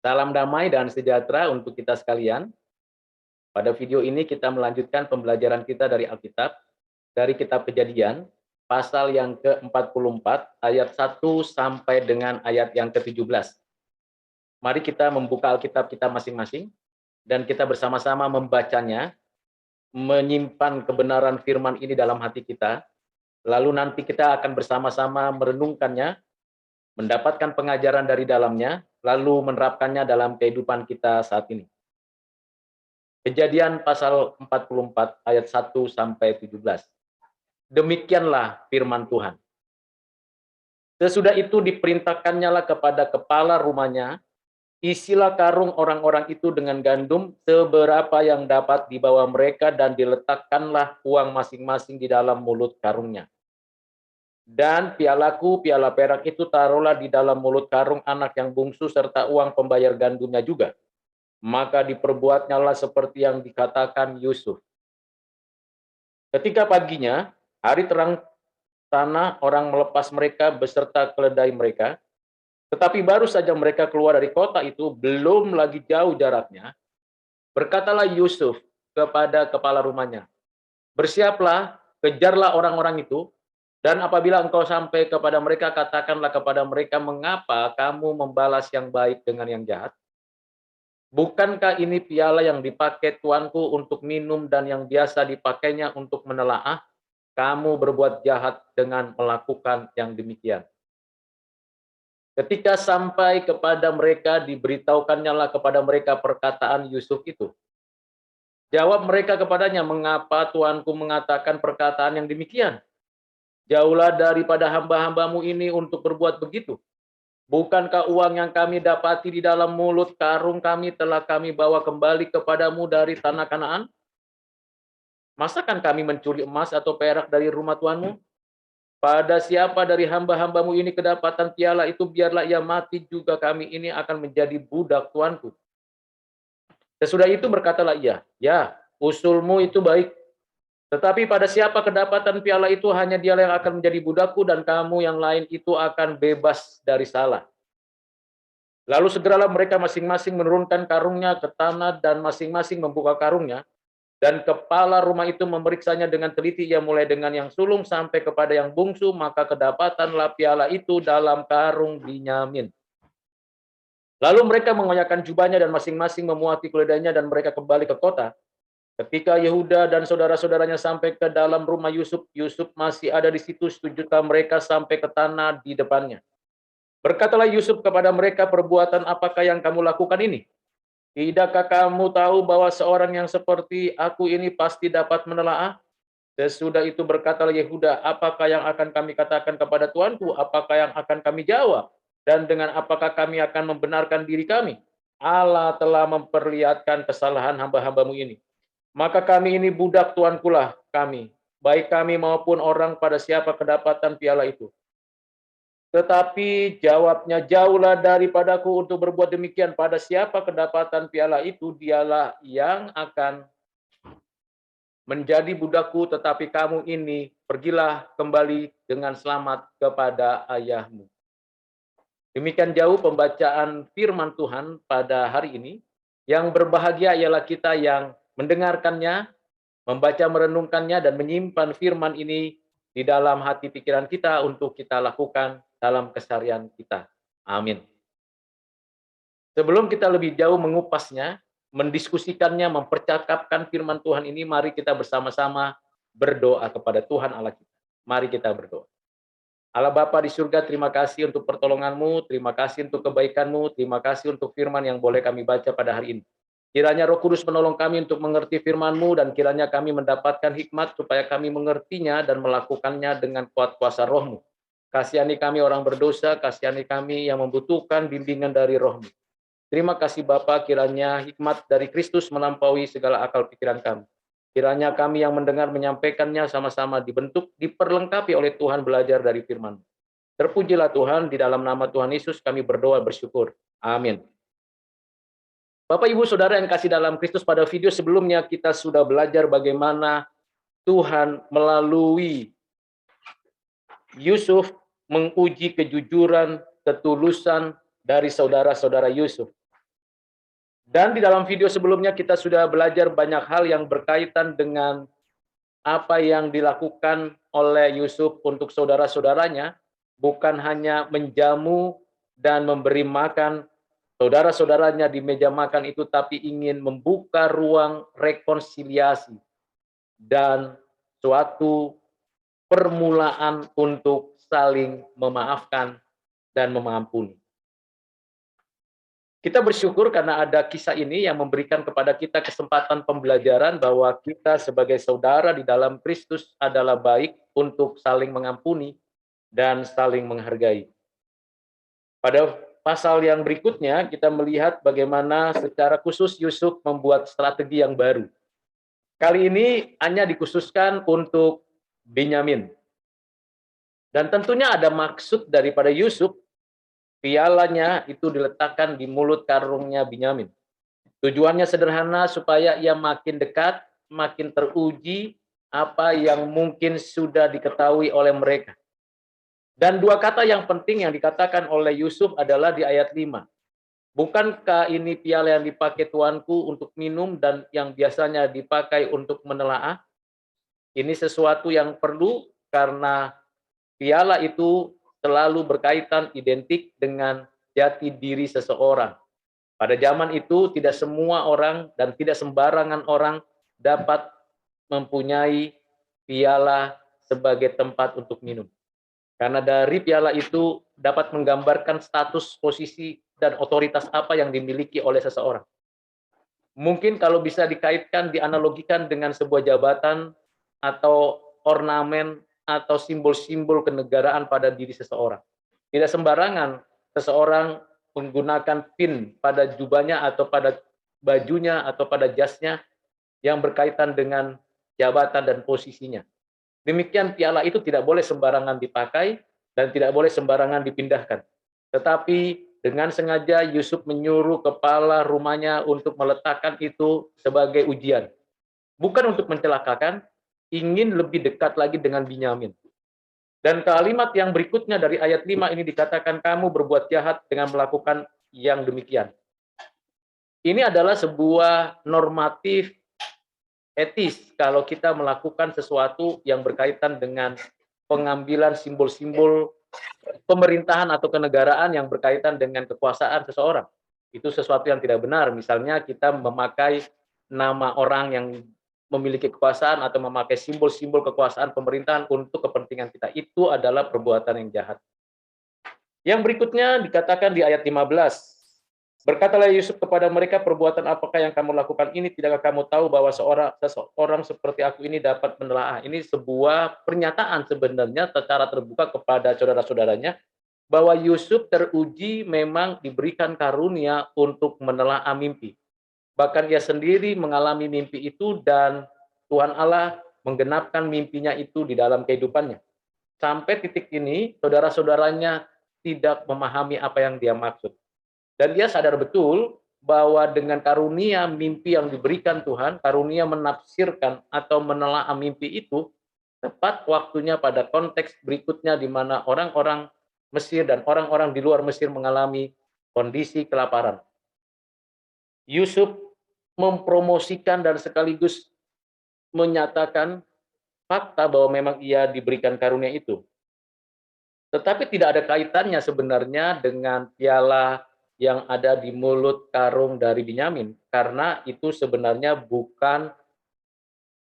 Salam damai dan sejahtera untuk kita sekalian. Pada video ini kita melanjutkan pembelajaran kita dari Alkitab, dari kitab Kejadian, pasal yang ke-44, ayat 1 sampai dengan ayat yang ke-17. Mari kita membuka Alkitab kita masing-masing, dan kita bersama-sama membacanya, menyimpan kebenaran firman ini dalam hati kita, lalu nanti kita akan bersama-sama merenungkannya, mendapatkan pengajaran dari dalamnya, lalu menerapkannya dalam kehidupan kita saat ini. Kejadian pasal 44 ayat 1 sampai 17. Demikianlah firman Tuhan. Sesudah itu diperintahkannya lah kepada kepala rumahnya, isilah karung orang-orang itu dengan gandum seberapa yang dapat dibawa mereka dan diletakkanlah uang masing-masing di dalam mulut karungnya. Dan pialaku, piala perak itu taruhlah di dalam mulut karung anak yang bungsu serta uang pembayar gandumnya juga. Maka diperbuatnyalah seperti yang dikatakan Yusuf. Ketika paginya, hari terang tanah, orang melepas mereka beserta keledai mereka. Tetapi baru saja mereka keluar dari kota itu, belum lagi jauh jaraknya, berkatalah Yusuf kepada kepala rumahnya, bersiaplah, kejarlah orang-orang itu, dan apabila engkau sampai kepada mereka, katakanlah kepada mereka, mengapa kamu membalas yang baik dengan yang jahat? Bukankah ini piala yang dipakai tuanku untuk minum dan yang biasa dipakainya untuk menelaah? Kamu berbuat jahat dengan melakukan yang demikian. Ketika sampai kepada mereka, diberitahukannya kepada mereka perkataan Yusuf itu. Jawab mereka kepadanya, mengapa tuanku mengatakan perkataan yang demikian? Jauhlah daripada hamba-hambamu ini untuk berbuat begitu. Bukankah uang yang kami dapati di dalam mulut karung kami telah kami bawa kembali kepadamu dari tanah Kanaan? Masakan kami mencuri emas atau perak dari rumah tuanmu? Pada siapa dari hamba-hambamu ini kedapatan piala itu, biarlah ia mati, juga kami ini akan menjadi budak tuanku. Sesudah itu berkatalah ia, ya, usulmu itu baik. Tetapi pada siapa kedapatan piala itu, hanya dialah yang akan menjadi budakku, dan kamu yang lain itu akan bebas dari salah. Lalu segeralah mereka masing-masing menurunkan karungnya ke tanah dan masing-masing membuka karungnya. Dan kepala rumah itu memeriksanya dengan teliti, ia mulai dengan yang sulung sampai kepada yang bungsu, maka kedapatanlah piala itu dalam karung Binyamin. Lalu mereka mengoyakkan jubahnya dan masing-masing memuati keledainya dan mereka kembali ke kota. Ketika Yehuda dan saudara-saudaranya sampai ke dalam rumah Yusuf, Yusuf masih ada di situ, setujukah mereka sampai ke tanah di depannya. Berkatalah Yusuf kepada mereka, perbuatan apakah yang kamu lakukan ini? Tidakkah kamu tahu bahwa seorang yang seperti aku ini pasti dapat menelaah? Sesudah itu berkatalah Yehuda, apakah yang akan kami katakan kepada tuanku? Apakah yang akan kami jawab? Dan dengan apakah kami akan membenarkan diri kami? Allah telah memperlihatkan kesalahan hamba-hambamu ini. Maka kami ini budak tuanku lah kami, baik kami maupun orang pada siapa kedapatan piala itu. Tetapi jawabnya, jauhlah daripadaku untuk berbuat demikian. Pada siapa kedapatan piala itu, dialah yang akan menjadi budakku, tetapi kamu ini pergilah kembali dengan selamat kepada ayahmu. Demikian jauh pembacaan firman Tuhan pada hari ini. Yang berbahagia ialah kita yang mendengarkannya, membaca merenungkannya, dan menyimpan firman ini di dalam hati pikiran kita untuk kita lakukan dalam keseharian kita. Amin. Sebelum kita lebih jauh mengupasnya, mendiskusikannya, mempercakapkan firman Tuhan ini, mari kita bersama-sama berdoa kepada Tuhan Allah kita. Mari kita berdoa. Allah Bapa di surga, terima kasih untuk pertolongan-Mu, terima kasih untuk kebaikan-Mu, terima kasih untuk firman yang boleh kami baca pada hari ini. Kiranya Roh Kudus menolong kami untuk mengerti firman-Mu, dan kiranya kami mendapatkan hikmat supaya kami mengertinya dan melakukannya dengan kuat kuasa Roh-Mu. Kasihani kami orang berdosa, kasihani kami yang membutuhkan bimbingan dari Roh-Mu. Terima kasih Bapa, kiranya hikmat dari Kristus melampaui segala akal pikiran kami. Kiranya kami yang mendengar menyampaikannya sama-sama dibentuk, diperlengkapi oleh Tuhan belajar dari firman. Terpujilah Tuhan, di dalam nama Tuhan Yesus kami berdoa bersyukur. Amin. Bapak, Ibu, Saudara yang kasih dalam Kristus, pada video sebelumnya kita sudah belajar bagaimana Tuhan melalui Yusuf menguji kejujuran, ketulusan dari saudara-saudara Yusuf. Dan di dalam video sebelumnya kita sudah belajar banyak hal yang berkaitan dengan apa yang dilakukan oleh Yusuf untuk saudara-saudaranya, bukan hanya menjamu dan memberi makan saudara-saudaranya di meja makan itu, tapi ingin membuka ruang rekonsiliasi dan suatu permulaan untuk saling memaafkan dan mengampuni. Kita bersyukur karena ada kisah ini yang memberikan kepada kita kesempatan pembelajaran bahwa kita sebagai saudara di dalam Kristus adalah baik untuk saling mengampuni dan saling menghargai. Pada pasal yang berikutnya, kita melihat bagaimana secara khusus Yusuf membuat strategi yang baru. Kali ini hanya dikhususkan untuk Benyamin. Dan tentunya ada maksud daripada Yusuf, pialanya itu diletakkan di mulut karungnya Benyamin. Tujuannya sederhana supaya ia makin dekat, makin teruji apa yang mungkin sudah diketahui oleh mereka. Dan dua kata yang penting yang dikatakan oleh Yusuf adalah di ayat 5. Bukankah ini piala yang dipakai tuanku untuk minum dan yang biasanya dipakai untuk menelaah? Ini sesuatu yang perlu karena piala itu selalu berkaitan identik dengan jati diri seseorang. Pada zaman itu tidak semua orang dan tidak sembarangan orang dapat mempunyai piala sebagai tempat untuk minum. Karena dari piala itu dapat menggambarkan status, posisi, dan otoritas apa yang dimiliki oleh seseorang. Mungkin kalau bisa dikaitkan, dianalogikan dengan sebuah jabatan atau ornamen atau simbol-simbol kenegaraan pada diri seseorang. Tidak sembarangan seseorang menggunakan pin pada jubahnya atau pada bajunya atau pada jasnya yang berkaitan dengan jabatan dan posisinya. Demikian piala itu tidak boleh sembarangan dipakai dan tidak boleh sembarangan dipindahkan. Tetapi dengan sengaja Yusuf menyuruh kepala rumahnya untuk meletakkan itu sebagai ujian. Bukan untuk mencelakakan, ingin lebih dekat lagi dengan Benyamin. Dan kalimat yang berikutnya dari ayat 5 ini dikatakan, kamu berbuat jahat dengan melakukan yang demikian. Ini adalah sebuah normatif etis kalau kita melakukan sesuatu yang berkaitan dengan pengambilan simbol-simbol pemerintahan atau kenegaraan yang berkaitan dengan kekuasaan seseorang. Itu sesuatu yang tidak benar. Misalnya kita memakai nama orang yang memiliki kekuasaan atau memakai simbol-simbol kekuasaan pemerintahan untuk kepentingan kita. Itu adalah perbuatan yang jahat. Yang berikutnya dikatakan di ayat 15. Berkatalah Yusuf kepada mereka, perbuatan apakah yang kamu lakukan ini? Tidakkah kamu tahu bahwa seseorang seperti aku ini dapat menelaah? Ini sebuah pernyataan sebenarnya secara terbuka kepada saudara-saudaranya, bahwa Yusuf teruji memang diberikan karunia untuk menelaah mimpi. Bahkan ia sendiri mengalami mimpi itu dan Tuhan Allah menggenapkan mimpinya itu di dalam kehidupannya. Sampai titik ini, saudara-saudaranya tidak memahami apa yang dia maksud. Dan dia sadar betul bahwa dengan karunia mimpi yang diberikan Tuhan, karunia menafsirkan atau menelaah mimpi itu, tepat waktunya pada konteks berikutnya di mana orang-orang Mesir dan orang-orang di luar Mesir mengalami kondisi kelaparan. Yusuf mempromosikan dan sekaligus menyatakan fakta bahwa memang ia diberikan karunia itu. Tetapi tidak ada kaitannya sebenarnya dengan piala yang ada di mulut karung dari Benyamin, karena itu sebenarnya bukan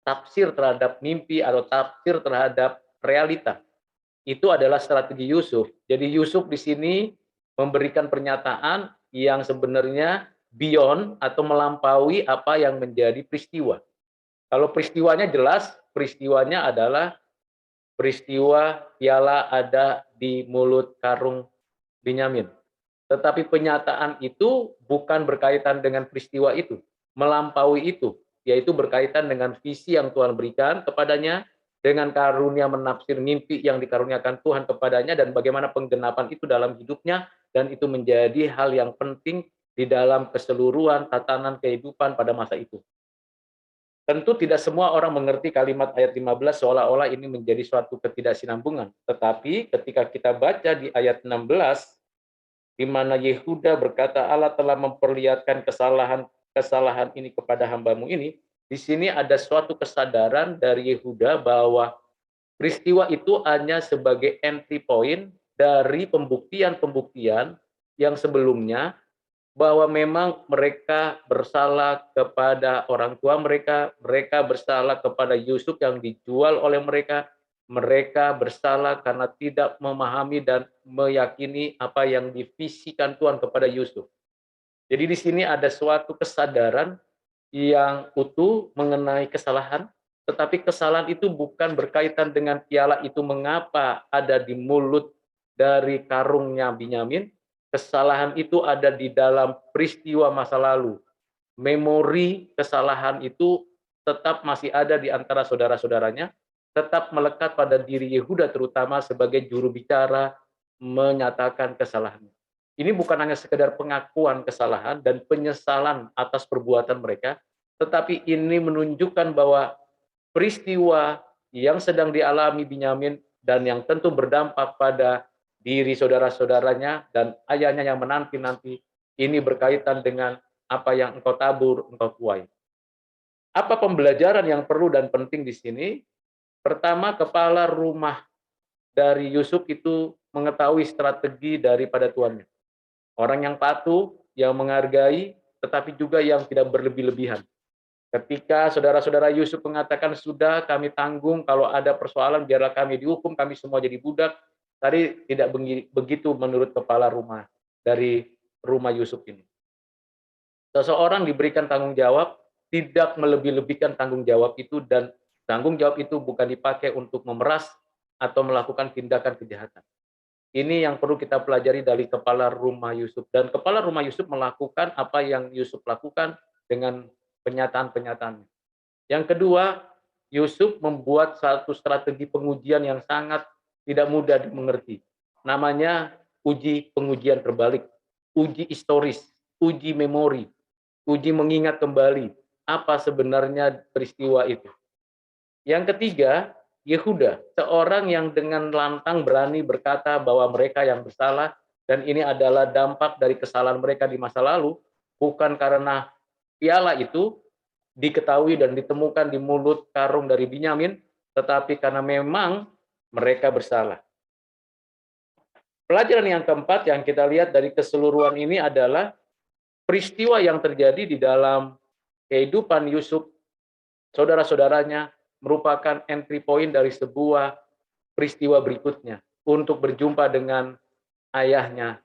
tafsir terhadap mimpi atau tafsir terhadap realita. Itu adalah strategi Yusuf. Jadi Yusuf di sini memberikan pernyataan yang sebenarnya beyond atau melampaui apa yang menjadi peristiwa. Kalau peristiwanya jelas, peristiwanya adalah peristiwa piala ada di mulut karung Benyamin. Tetapi penyataan itu bukan berkaitan dengan peristiwa itu, melampaui itu, yaitu berkaitan dengan visi yang Tuhan berikan kepadanya, dengan karunia menafsir mimpi yang dikaruniakan Tuhan kepadanya, dan bagaimana penggenapan itu dalam hidupnya, dan itu menjadi hal yang penting di dalam keseluruhan tatanan kehidupan pada masa itu. Tentu tidak semua orang mengerti kalimat ayat 15 seolah-olah ini menjadi suatu ketidaksinambungan. Tetapi ketika kita baca di ayat 16, di mana Yehuda berkata Allah telah memperlihatkan kesalahan kesalahan ini kepada hambamu ini, di sini ada suatu kesadaran dari Yehuda bahwa peristiwa itu hanya sebagai entry point dari pembuktian-pembuktian yang sebelumnya bahwa memang mereka bersalah kepada orang tua mereka, mereka bersalah kepada Yusuf yang dijual oleh mereka, mereka bersalah karena tidak memahami dan meyakini apa yang divisikan Tuhan kepada Yusuf. Jadi di sini ada suatu kesadaran yang utuh mengenai kesalahan, tetapi kesalahan itu bukan berkaitan dengan piala itu mengapa ada di mulut dari karungnya Binyamin. Kesalahan itu ada di dalam peristiwa masa lalu. Memori kesalahan itu tetap masih ada di antara saudara-saudaranya, tetap melekat pada diri Yehuda terutama sebagai juru bicara menyatakan kesalahan. Ini bukan hanya sekedar pengakuan kesalahan dan penyesalan atas perbuatan mereka, tetapi ini menunjukkan bahwa peristiwa yang sedang dialami Binyamin dan yang tentu berdampak pada diri saudara-saudaranya dan ayahnya yang menanti-nanti, ini berkaitan dengan apa yang engkau tabur, engkau tuai. Apa pembelajaran yang perlu dan penting di sini? Pertama, kepala rumah dari Yusuf itu mengetahui strategi daripada tuannya. Orang yang patuh, yang menghargai, tetapi juga yang tidak berlebih-lebihan. Ketika saudara-saudara Yusuf mengatakan, sudah kami tanggung, kalau ada persoalan biarlah kami dihukum, kami semua jadi budak. Tadi tidak begitu menurut kepala rumah dari rumah Yusuf ini. Seseorang diberikan tanggung jawab, tidak melebih-lebihkan tanggung jawab itu, dan tanggung jawab itu bukan dipakai untuk memeras atau melakukan tindakan kejahatan. Ini yang perlu kita pelajari dari kepala rumah Yusuf. Dan kepala rumah Yusuf melakukan apa yang Yusuf lakukan dengan penyataan-penyataan. Yang kedua, Yusuf membuat satu strategi pengujian yang sangat tidak mudah dimengerti. Namanya uji pengujian terbalik, uji historis, uji memori, uji mengingat kembali apa sebenarnya peristiwa itu. Yang ketiga, Yehuda, seorang yang dengan lantang berani berkata bahwa mereka yang bersalah dan ini adalah dampak dari kesalahan mereka di masa lalu, bukan karena piala itu diketahui dan ditemukan di mulut karung dari Binyamin, tetapi karena memang mereka bersalah. Pelajaran yang keempat yang kita lihat dari keseluruhan ini adalah peristiwa yang terjadi di dalam kehidupan Yusuf, saudara-saudaranya, merupakan entry point dari sebuah peristiwa berikutnya untuk berjumpa dengan ayahnya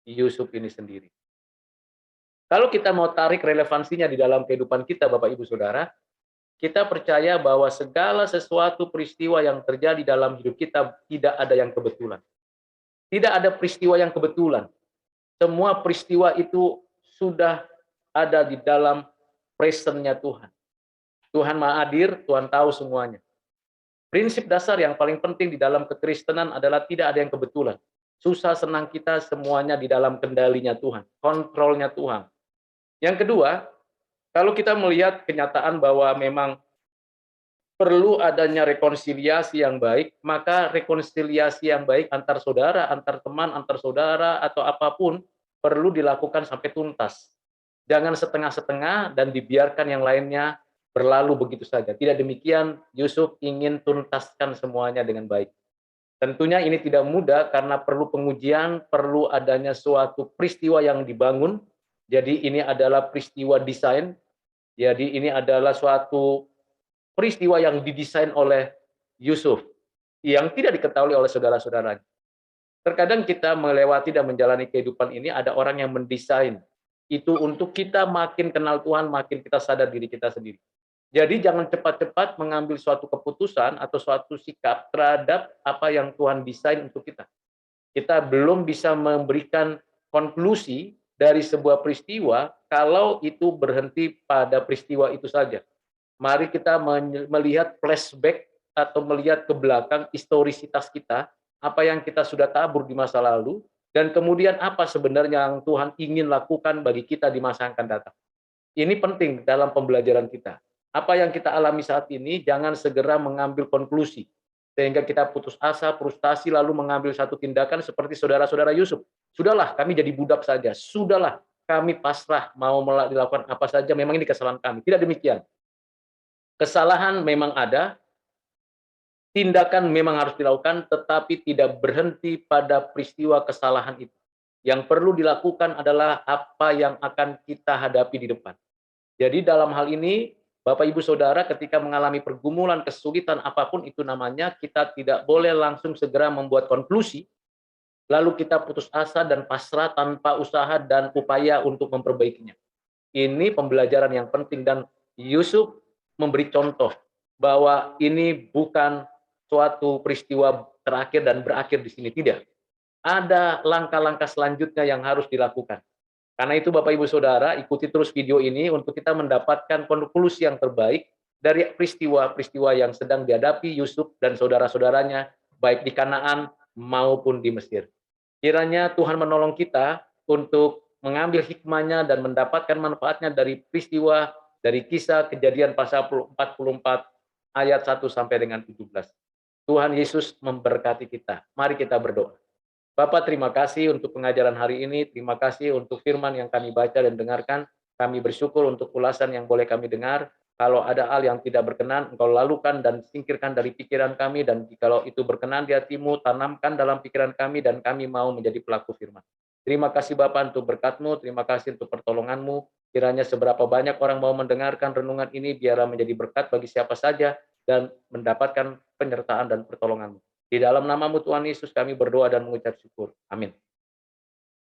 Yusuf ini sendiri. Kalau kita mau tarik relevansinya di dalam kehidupan kita, Bapak Ibu Saudara, kita percaya bahwa segala sesuatu peristiwa yang terjadi dalam hidup kita tidak ada yang kebetulan. Tidak ada peristiwa yang kebetulan. Semua peristiwa itu sudah ada di dalam presence-nya Tuhan. Tuhan Maha Hadir, Tuhan tahu semuanya. Prinsip dasar yang paling penting di dalam kekristenan adalah tidak ada yang kebetulan. Susah senang kita semuanya di dalam kendalinya Tuhan, kontrolnya Tuhan. Yang kedua, kalau kita melihat kenyataan bahwa memang perlu adanya rekonsiliasi yang baik, maka rekonsiliasi yang baik antar saudara, antar teman, antar saudara, atau apapun perlu dilakukan sampai tuntas. Jangan setengah-setengah dan dibiarkan yang lainnya berlalu begitu saja. Tidak demikian, Yusuf ingin tuntaskan semuanya dengan baik. Tentunya ini tidak mudah karena perlu pengujian, perlu adanya suatu peristiwa yang dibangun. Jadi ini adalah peristiwa desain. Jadi ini adalah suatu peristiwa yang didesain oleh Yusuf yang tidak diketahui oleh saudara-saudaranya. Terkadang kita melewati dan menjalani kehidupan ini, ada orang yang mendesain itu untuk kita makin kenal Tuhan, makin kita sadar diri kita sendiri. Jadi jangan cepat-cepat mengambil suatu keputusan atau suatu sikap terhadap apa yang Tuhan desain untuk kita. Kita belum bisa memberikan konklusi dari sebuah peristiwa kalau itu berhenti pada peristiwa itu saja. Mari kita melihat flashback atau melihat ke belakang historisitas kita, apa yang kita sudah tabur di masa lalu, dan kemudian apa sebenarnya yang Tuhan ingin lakukan bagi kita di masa yang akan datang. Ini penting dalam pembelajaran kita. Apa yang kita alami saat ini, jangan segera mengambil konklusi, sehingga kita putus asa, frustasi, lalu mengambil satu tindakan seperti saudara-saudara Yusuf. Sudahlah, kami jadi budak saja. Sudahlah, kami pasrah mau dilakukan apa saja, memang ini kesalahan kami. Tidak demikian. Kesalahan memang ada, tindakan memang harus dilakukan, tetapi tidak berhenti pada peristiwa kesalahan itu. Yang perlu dilakukan adalah apa yang akan kita hadapi di depan. Jadi dalam hal ini, Bapak Ibu Saudara ketika mengalami pergumulan, kesulitan apapun itu namanya, kita tidak boleh langsung segera membuat konklusi, lalu kita putus asa dan pasrah tanpa usaha dan upaya untuk memperbaikinya. Ini pembelajaran yang penting dan Yusuf memberi contoh bahwa ini bukan suatu peristiwa terakhir dan berakhir di sini, tidak. Ada langkah-langkah selanjutnya yang harus dilakukan. Karena itu Bapak Ibu Saudara, ikuti terus video ini untuk kita mendapatkan konklusi yang terbaik dari peristiwa-peristiwa yang sedang dihadapi Yusuf dan saudara-saudaranya, baik di Kanaan maupun di Mesir. Kiranya Tuhan menolong kita untuk mengambil hikmahnya dan mendapatkan manfaatnya dari peristiwa, dari kisah Kejadian pasal 44 ayat 1 sampai dengan 17. Tuhan Yesus memberkati kita. Mari kita berdoa. Bapak, terima kasih untuk pengajaran hari ini. Terima kasih untuk firman yang kami baca dan dengarkan. Kami bersyukur untuk ulasan yang boleh kami dengar. Kalau ada hal yang tidak berkenan, Engkau lalukan dan singkirkan dari pikiran kami. Dan jikalau itu berkenan di hati-Mu, tanamkan dalam pikiran kami dan kami mau menjadi pelaku firman. Terima kasih Bapak untuk berkat-Mu. Terima kasih untuk pertolongan-Mu. Kiranya seberapa banyak orang mau mendengarkan renungan ini, biarlah menjadi berkat bagi siapa saja dan mendapatkan penyertaan dan pertolongan-Mu. Di dalam nama-Mu Tuhan Yesus kami berdoa dan mengucap syukur. Amin.